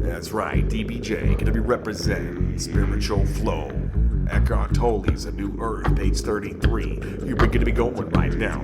That's right, DBJ, gonna be representing spiritual flow. Ekhart Tolle's A New Earth, page 33. You're gonna be going right now.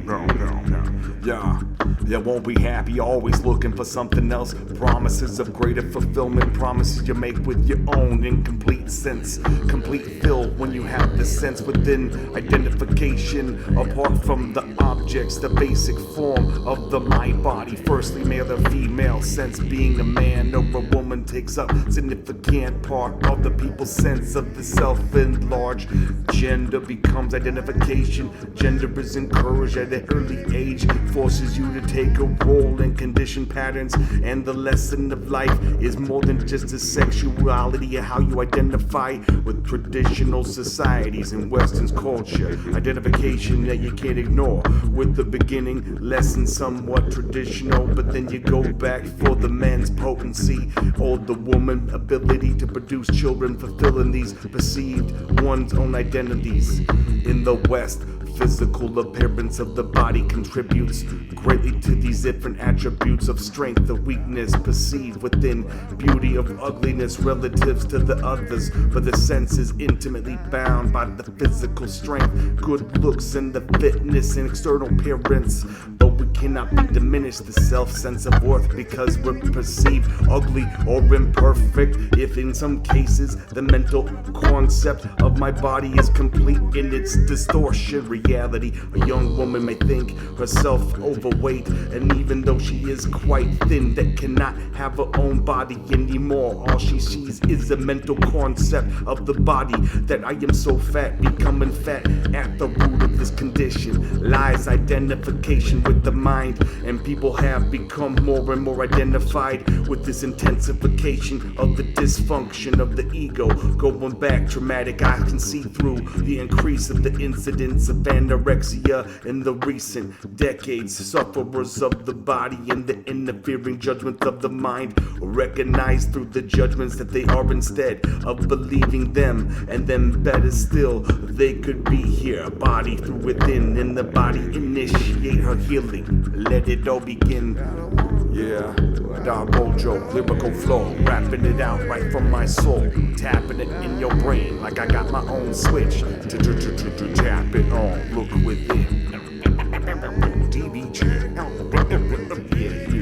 Yeah, you won't be happy, always looking for something else. Promises of greater fulfillment, promises you make with your own incomplete sense. Complete fill when you have the sense within identification. Apart from the objects, the basic form of the mind body. Firstly, male or female sense, being a man or a woman takes up significant part of the people's sense of the self and large. Gender becomes identification. Gender is encouraged at an early age, forces you to take a role in conditioned patterns. And the lesson of life is more than just a sexuality and how you identify with traditional societies and Western culture. Identification that you can't ignore. With the beginning lesson somewhat traditional, but then you go back for the man's potency or the woman ability to produce children, fulfilling these perceived one's own identities. In the West, physical appearance of the body contributes greatly to these different attributes of strength, of weakness perceived within, beauty of ugliness relatives to the others. But the sense is intimately bound by the physical strength, good looks, and the fitness and external appearance. But we cannot be diminished the self-sense of worth because we're perceived ugly or imperfect. If in some cases the mental concept of my body is complete in its distortion reality, a young woman may think herself overweight, and even though she is quite thin, that cannot have her own body anymore. All she sees is a mental concept of the body, that I am so fat. Becoming fat at the root of this condition lies identification with the mind, and people have become more and more identified with this intensification of the dysfunction of the ego. Going back traumatic, I can see through the increase of the incidence of anorexia in the recent decades. Sufferers of the body and the interfering judgments of the mind recognize through the judgments that they are instead of believing them. And then better still, they could be here, body through within, and the body initiate her healing. Let it all begin. Yeah, DarBoJo, lyrical flow, rapping it out right from my soul, tapping it in your brain like I got my own switch. Tap it on, look within. DBJ. Yeah.